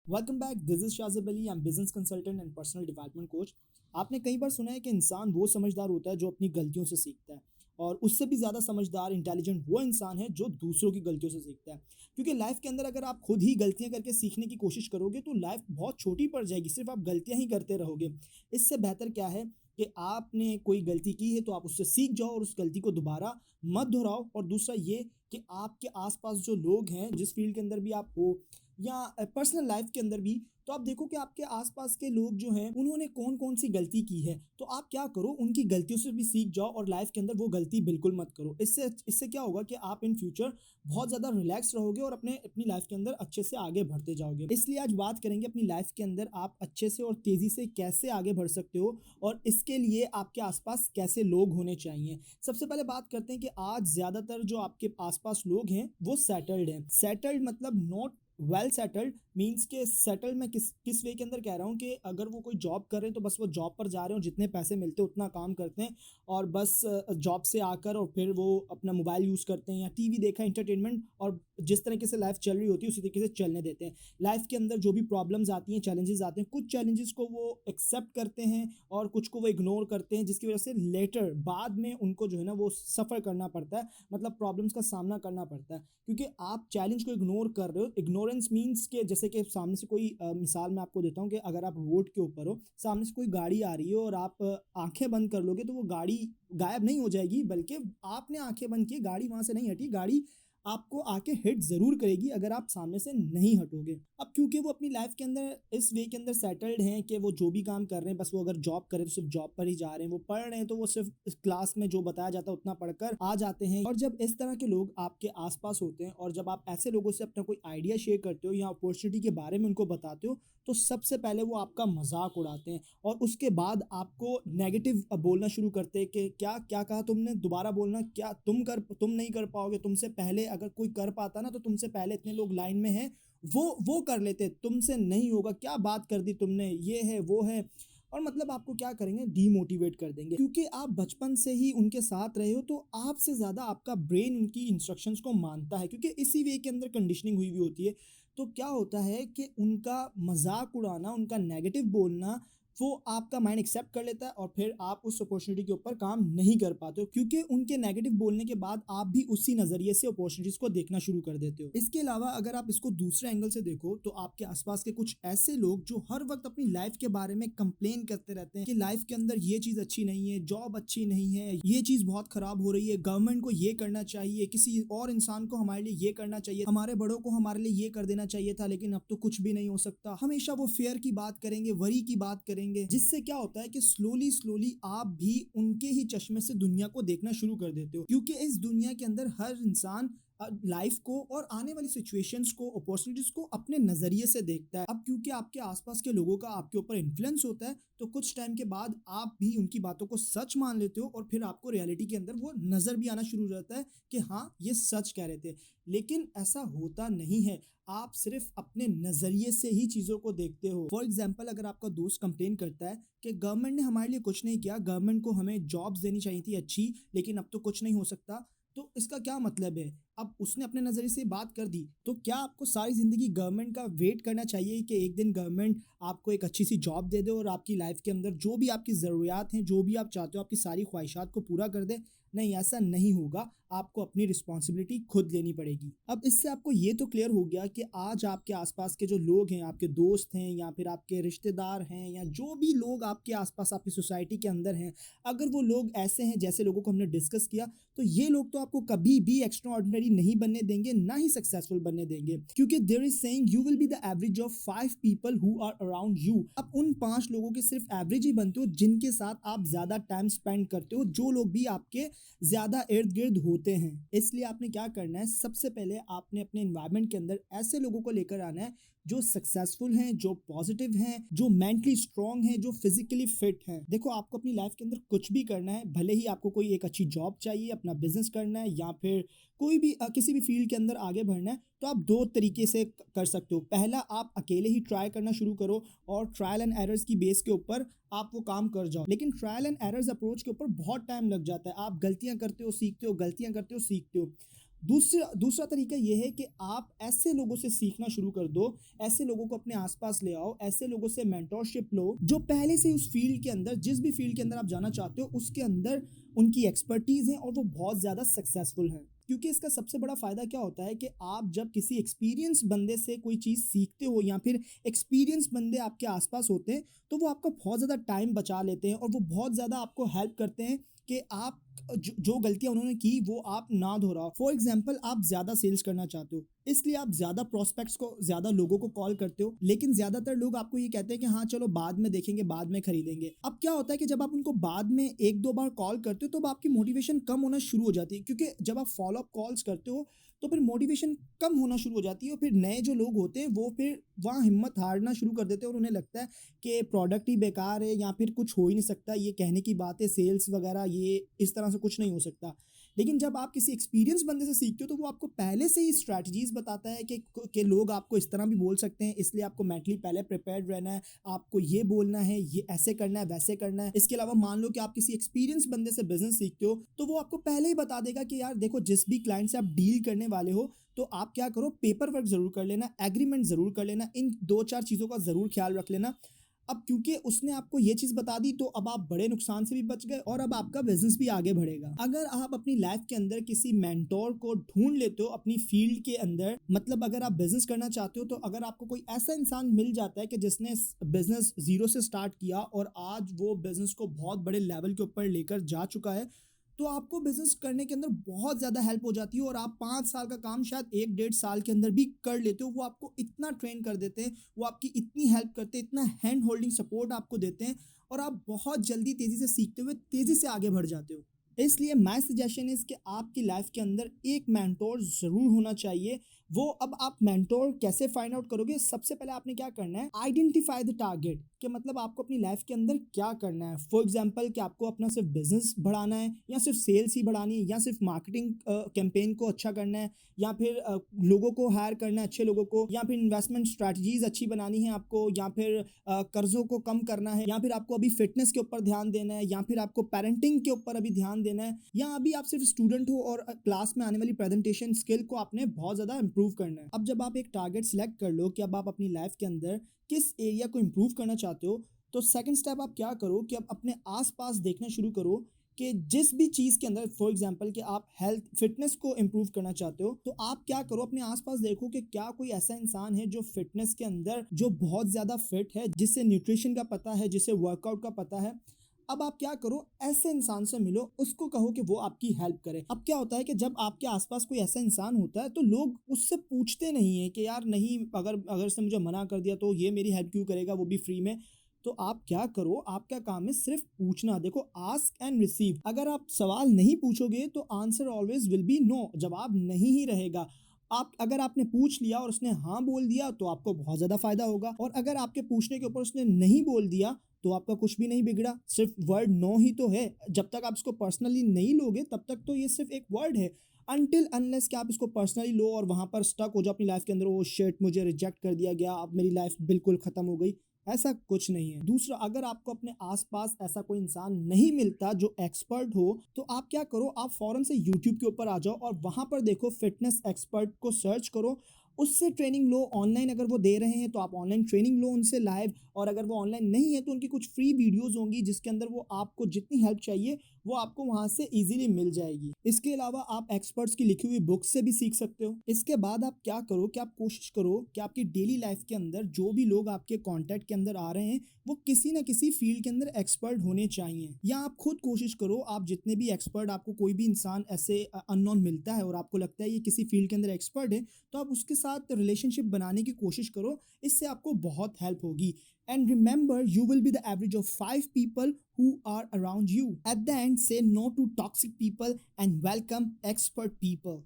Welcome back. This is Shajib Ali. I am business consultant and personal development coach. आपने कई बार सुना है कि इंसान वो समझदार होता है जो अपनी गलतियों से सीखता है, और उससे भी ज़्यादा समझदार इंटेलिजेंट वो इंसान है जो दूसरों की गलतियों से सीखता है। क्योंकि लाइफ के अंदर अगर आप खुद ही गलतियां करके सीखने की कोशिश करोगे तो लाइफ बहुत छोटी पड़ जाएगी, सिर्फ आप गलतियां ही करते रहोगे। इससे बेहतर क्या है कि आपने कोई गलती की है तो आप उससे सीख जाओ और उस गलती को दोबारा मत दोहराओ। और दूसरा ये कि आपके आसपास जो लोग हैं, जिस फील्ड के अंदर भी आप हो या पर्सनल लाइफ के अंदर भी, तो आप देखो कि आपके आसपास के लोग जो हैं उन्होंने कौन कौन सी गलती की है। तो आप क्या करो, उनकी गलतियों से भी सीख जाओ और लाइफ के अंदर वो गलती बिल्कुल मत करो। इससे इससे क्या होगा कि आप इन फ्यूचर बहुत ज़्यादा रिलैक्स रहोगे और अपनी लाइफ के अंदर अच्छे से आगे बढ़ते जाओगे। इसलिए आज बात करेंगे अपनी लाइफ के अंदर आप अच्छे से और तेज़ी से कैसे आगे बढ़ सकते हो, और इसके लिए आपके आसपास कैसे लोग होने चाहिए। सबसे पहले बात करते हैं कि आज ज़्यादातर जो आपके आसपास लोग हैं वो सेटल्ड हैं। सेटल्ड मतलब नॉट वेल सेटल्ड, मीन्स के सेटल मैं किस वे के अंदर कह रहा हूँ कि अगर वो कोई जॉब कर रहे हैं तो बस वो जॉब पर जा रहे हो, जितने पैसे मिलते हैं उतना काम करते हैं और बस जॉब से आकर और फिर वो अपना मोबाइल यूज़ करते हैं या टीवी देखा, इंटरटेनमेंट, और जिस तरीके से लाइफ चल रही होती है उसी तरीके से चलने देते हैं। लाइफ के अंदर जो भी प्रॉब्लम्स आती हैं, चैलेंजेस आते हैं, कुछ चैलेंजेस को वो एक्सेप्ट करते हैं और कुछ को वो इग्नोर करते हैं, जिसकी वजह से लेटर बाद में उनको जो है ना वो सफ़र करना पड़ता है, मतलब प्रॉब्लम्स का सामना करना पड़ता है। क्योंकि आप चैलेंज को इग्नोर कर रहे हो। इग्नोरेंस मीन्स के जैसे कि सामने से कोई मिसाल मैं आपको देता हूँ कि अगर आप रोड के ऊपर हो, सामने से कोई गाड़ी आ रही है और आप आंखें बंद कर लोगे तो वो गाड़ी गायब नहीं हो जाएगी, बल्कि आपने आंखें बंद की, गाड़ी वहां से नहीं हटी, गाड़ी आपको आके हिट जरूर करेगी अगर आप सामने से नहीं हटोगे। अब क्योंकि वो अपनी लाइफ के अंदर इस वे के अंदर सेटल्ड हैं कि वो जो भी काम कर रहे हैं, बस वो अगर जॉब करें तो सिर्फ जॉब पर ही जा रहे हैं, वो पढ़ रहे हैं तो वो सिर्फ क्लास में जो बताया जाता है उतना पढ़कर आ जाते हैं। और जब इस तरह के लोग आपके आसपास होते हैं और जब आप ऐसे लोगों से अपना कोई आइडिया शेयर करते हो या अपॉर्चुनिटी के बारे में उनको बताते हो, तो सबसे पहले वो आपका मजाक उड़ाते हैं और उसके बाद आपको नेगेटिव बोलना शुरू करते हैं कि क्या क्या कहा तुमने, दोबारा बोलना, क्या तुम नहीं कर पाओगे, तुमसे पहले अगर कोई कर पाता ना तो तुमसे पहले इतने लोग लाइन में हैं, वो कर लेते, तुमसे नहीं होगा, क्या बात कर दी तुमने, ये है वो है। और मतलब आपको क्या करेंगे, डीमोटिवेट कर देंगे। क्योंकि आप बचपन से ही उनके साथ रहे हो तो आपसे ज़्यादा आपका ब्रेन उनकी इंस्ट्रक्शंस को मानता है, क्योंकि इसी वे के अंदर कंडीशनिंग हुई हुई होती है। तो क्या होता है कि उनका मजाक उड़ाना, उनका नेगेटिव बोलना, वो आपका माइंड एक्सेप्ट कर लेता है और फिर आप उस अपॉर्चुनिटी के ऊपर काम नहीं कर पाते हो, क्योंकि उनके नेगेटिव बोलने के बाद आप भी उसी नजरिए से अपॉर्चुनिटीज को देखना शुरू कर देते हो। इसके अलावा अगर आप इसको दूसरे एंगल से देखो तो आपके आसपास के कुछ ऐसे लोग जो हर वक्त अपनी लाइफ के बारे में कंप्लेन करते रहते हैं कि लाइफ के अंदर ये चीज अच्छी नहीं है, जॉब अच्छी नहीं है, ये चीज बहुत खराब हो रही है, गवर्नमेंट को ये करना चाहिए, किसी और इंसान को हमारे लिए ये करना चाहिए, हमारे बड़ों को हमारे लिए ये कर देना चाहिए था, लेकिन अब तो कुछ भी नहीं हो सकता। हमेशा वो फेयर की बात करेंगे, वरी की बात करेंगे, जिससे क्या होता है कि स्लोली स्लोली आप भी उनके ही चश्मे से दुनिया को देखना शुरू कर देते हो। क्योंकि इस दुनिया के अंदर हर इंसान लाइफ को और आने वाली सिचुएशंस को, अपॉर्चुनिटीज को अपने नजरिए से देखता है। अब क्योंकि आपके आसपास के लोगों का आपके ऊपर इन्फ्लुएंस होता है, तो कुछ टाइम के बाद आप भी उनकी बातों को सच मान लेते हो और फिर आपको रियलिटी के अंदर वो नजर भी आना शुरू हो जाता है कि हाँ ये सच कह रहे थे। लेकिन ऐसा होता नहीं है, आप सिर्फ अपने नजरिए से ही चीजों को देखते हो। फॉर एग्जाम्पल, अगर आपका दोस्त कंप्लेन करता है कि गवर्नमेंट ने हमारे लिए कुछ नहीं किया, गवर्नमेंट को हमें जॉब्स देनी चाहिए थी अच्छी, लेकिन अब तो कुछ नहीं हो सकता, तो इसका क्या मतलब है। अब उसने अपने नजरिए से बात कर दी, तो क्या आपको सारी जिंदगी गवर्नमेंट का वेट करना चाहिए कि एक दिन गवर्नमेंट आपको एक अच्छी सी जॉब दे दे और आपकी लाइफ के अंदर जो भी आपकी ज़रूरियात हैं, जो भी आप चाहते हो, आपकी सारी ख्वाहिशात को पूरा कर दे। नहीं, ऐसा नहीं होगा। आपको अपनी रिस्पॉन्सिबिलिटी खुद लेनी पड़ेगी। अब इससे आपको ये तो क्लियर हो गया कि आज आपके आसपास के जो लोग हैं, आपके दोस्त हैं या फिर आपके रिश्तेदार हैं या जो भी लोग आपके आसपास आपकी सोसाइटी के अंदर हैं, अगर वो लोग ऐसे हैं जैसे लोगों को हमने डिस्कस किया, तो ये लोग तो आपको कभी भी एक्स्ट्रा ऑर्डिनरी नहीं बनने देंगे, ना ही सक्सेसफुल बनने देंगे। क्योंकि there is saying you will be the average of 5 people who are around you. अब उन 5 लोगों के सिर्फ एवरेज ही बनते हो जिनके साथ आप ज्यादा टाइम स्पेंड करते हो, जो लोग भी आपके ज्यादा इर्द गिर्द होते हैं। इसलिए आपने क्या करना है, सबसे पहले आपने अपने एनवायरनमेंट के अंदर ऐसे लोगों को लेकर आना है जो सक्सेसफुल हैं, जो पॉजिटिव हैं, जो मेंटली स्ट्रांग हैं, जो फिजिकली फिट हैं। देखो, आपको अपनी लाइफ के अंदर कुछ भी करना है, भले ही आपको कोई एक अच्छी जॉब चाहिए, अपना बिजनेस करना है या फिर कोई भी किसी भी फील्ड के अंदर आगे बढ़ना है, तो आप दो तरीके से कर सकते हो। पहला, आप अकेले ही ट्राई करना शुरू करो और ट्रायल एंड एरर्स की बेस के ऊपर आप वो काम कर जाओ। लेकिन ट्रायल एंड एरर्स अप्रोच के ऊपर बहुत टाइम लग जाता है। आप गलतियां करते हो, सीखते हो, गलतियां करते हो, सीखते हो। दूसरा दूसरा तरीका ये है कि आप ऐसे लोगों से सीखना शुरू कर दो, ऐसे लोगों को अपने आसपास ले आओ, ऐसे लोगों से मेंटोरशिप लो जो पहले से उस फील्ड के अंदर, जिस भी फील्ड के अंदर आप जाना चाहते हो उसके अंदर उनकी एक्सपर्टीज है और वो बहुत ज़्यादा सक्सेसफुल हैं। क्योंकि इसका सबसे बड़ा फ़ायदा क्या होता है कि आप जब किसी एक्सपीरियंस बंदे से कोई चीज़ सीखते हो या फिर एक्सपीरियंस बंदे आपके आसपास होते हैं, तो वो आपका बहुत ज़्यादा टाइम बचा लेते हैं और वो बहुत ज़्यादा आपको हेल्प करते हैं कि आप जो गलतियां उन्होंने की वो आप ना दोहराओ। फॉर एग्जाम्पल, आप ज़्यादा सेल्स करना चाहते हो, इसलिए आप ज़्यादा प्रोस्पेक्ट्स को, ज़्यादा लोगों को कॉल करते हो, लेकिन ज़्यादातर लोग आपको ये कहते हैं कि हाँ चलो बाद में देखेंगे, बाद में खरीदेंगे। अब क्या होता है कि जब आप उनको बाद में एक दो बार कॉल करते हो तो आपकी मोटिवेशन कम होना शुरू हो जाती है, क्योंकि जब आप फॉलो अप कॉल्स करते हो तो फिर मोटिवेशन कम होना शुरू हो जाती है और फिर नए जो लोग होते हैं वो फिर वहाँ हिम्मत हारना शुरू कर देते हैं और उन्हें लगता है कि प्रोडक्ट ही बेकार है या फिर कुछ हो ही नहीं सकता, ये कहने की बात है, सेल्स वगैरह ये इस तरह से कुछ नहीं हो सकता। लेकिन जब आप किसी एक्सपीरियंस बंदे से सीखते हो तो वो आपको पहले से ही स्ट्रैटेजीज बताता है कि लोग आपको इस तरह भी बोल सकते हैं, इसलिए आपको मेंटली पहले प्रिपेयर्ड रहना है, आपको ये बोलना है, ये ऐसे करना है, वैसे करना है। इसके अलावा मान लो कि आप किसी एक्सपीरियंस बंदे से बिजनेस सीखते हो तो वो आपको पहले ही बता देगा कि यार देखो, जिस भी क्लाइंट से आप डील करने वाले हो तो आप क्या करो, पेपर वर्क जरूर कर लेना, एग्रीमेंट जरूर कर लेना, इन दो चार चीजों का जरूर ख्याल रख लेना। अब क्योंकि उसने आपको ये चीज बता दी तो अब आप बड़े नुकसान से भी बच गए और अब आपका बिजनेस भी आगे बढ़ेगा। अगर आप अपनी लाइफ के अंदर किसी मेंटोर को ढूंढ लेते हो अपनी फील्ड के अंदर, मतलब अगर आप बिजनेस करना चाहते हो तो अगर आपको कोई ऐसा इंसान मिल जाता है कि जिसने बिजनेस जीरो से स्टार्ट किया और आज वो बिजनेस को बहुत बड़े लेवल के ऊपर लेकर जा चुका है, तो आपको बिजनेस करने के अंदर बहुत ज़्यादा हेल्प हो जाती है और आप 5 साल का काम शायद 1 डेढ़ साल के अंदर भी कर लेते हो। वो आपको इतना ट्रेन कर देते हैं, वो आपकी इतनी हेल्प करते हैं, इतना हैंड होल्डिंग सपोर्ट आपको देते हैं और आप बहुत जल्दी तेज़ी से सीखते हुए तेज़ी से आगे बढ़ जाते हो। इसलिए माय सजेशन इज़ कि आपकी लाइफ के अंदर एक मेंटोर ज़रूर होना चाहिए। वो अब आप मेंटोर कैसे फाइंड आउट करोगे? सबसे पहले आपने क्या करना है, आइडेंटिफाई द टारगेट, कि मतलब आपको अपनी लाइफ के अंदर क्या करना है। फॉर एग्जांपल कि आपको अपना सिर्फ बिजनेस बढ़ाना है या सिर्फ सेल्स ही बढ़ानी है या सिर्फ मार्केटिंग कैंपेन को अच्छा करना है या फिर लोगों को हायर करना है, अच्छे लोगों को, या फिर इन्वेस्टमेंट स्ट्रैटेजीज अच्छी बनानी है आपको, या फिर कर्जों को कम करना है, या फिर आपको अभी फिटनेस के ऊपर ध्यान देना है, या फिर आपको पेरेंटिंग के ऊपर अभी ध्यान देना है, या अभी आप सिर्फ स्टूडेंट हो और क्लास में आने वाली प्रेजेंटेशन स्किल को आपने बहुत ज़्यादा इंप्रूव करना है। अब जब आप एक टारगेट सिलेक्ट कर लो कि अब आप अपनी लाइफ के अंदर किस एरिया को इंप्रूव करना चाहते हो, तो सेकंड स्टेप आप क्या करो कि आप अपने आसपास देखना शुरू करो कि जिस भी चीज़ के अंदर, फॉर एग्जांपल कि आप हेल्थ फिटनेस को इंप्रूव करना चाहते हो, तो आप क्या करो, अपने आसपास देखो कि क्या कोई ऐसा इंसान है जो फिटनेस के अंदर जो बहुत ज़्यादा फिट है, जिसे न्यूट्रिशन का पता है, जिसे वर्कआउट का पता है। अब आप क्या करो, ऐसे इंसान से मिलो, उसको कहो कि वो आपकी हेल्प करे। अब क्या होता है कि जब आपके आसपास कोई ऐसा इंसान होता है तो लोग उससे पूछते नहीं है कि यार नहीं, अगर अगर उसने मुझे मना कर दिया तो ये मेरी हेल्प क्यों करेगा, वो भी फ्री में। तो आप क्या करो, आपका काम है सिर्फ पूछना। देखो, आस्क एंड रिसीव, अगर आप सवाल नहीं पूछोगे तो answer always will be no, जवाब नहीं ही रहेगा। आप अगर आपने पूछ लिया और उसने हाँ बोल दिया तो आपको बहुत ज़्यादा फायदा होगा, और अगर आपके पूछने के ऊपर उसने नहीं बोल दिया तो आपका कुछ भी नहीं बिगड़ा, सिर्फ वर्ड नो ही तो है। जब तक आप इसको पर्सनली नहीं लोगे तब तक तो ये सिर्फ एक वर्ड है, अनटिल अनलेस कि आप इसको पर्सनली लो और वहां पर स्टक हो जाओ अपनी लाइफ के अंदर, ओ शिट मुझे रिजेक्ट कर दिया गया, अब मेरी लाइफ बिल्कुल खत्म हो गई। ऐसा कुछ नहीं है। दूसरा, अगर आपको अपने आसपास ऐसा कोई इंसान नहीं मिलता जो एक्सपर्ट हो, तो आप क्या करो, आप फौरन से यूट्यूब के ऊपर आ जाओ और वहां पर देखो, फिटनेस एक्सपर्ट को सर्च करो, उससे ट्रेनिंग लो। ऑनलाइन अगर वो दे रहे हैं तो आप ऑनलाइन ट्रेनिंग लो उनसे लाइव, और अगर वो ऑनलाइन नहीं है तो उनकी कुछ फ्री वीडियोस होंगी जिसके अंदर वो आपको जितनी हेल्प चाहिए वो आपको वहां से इजीली मिल जाएगी। इसके अलावा आप एक्सपर्ट्स की लिखी हुई बुक्स से भी सीख सकते हो। इसके बाद आप क्या करो कि आप कोशिश करो कि आपकी डेली लाइफ के अंदर जो भी लोग आपके कांटेक्ट के अंदर आ रहे हैं वो किसी ना किसी फील्ड के अंदर एक्सपर्ट होने चाहिए, या आप खुद कोशिश करो, आप जितने भी एक्सपर्ट, आपको कोई भी इंसान ऐसे अननोन मिलता है और आपको लगता है ये किसी फील्ड के अंदर एक्सपर्ट है, तो आप उसके साथ रिलेशनशिप बनाने की कोशिश करो, इससे आपको बहुत हेल्प होगी। And remember, you will be the average of 5 people who are around you. At the end, say no to toxic people and welcome expert people.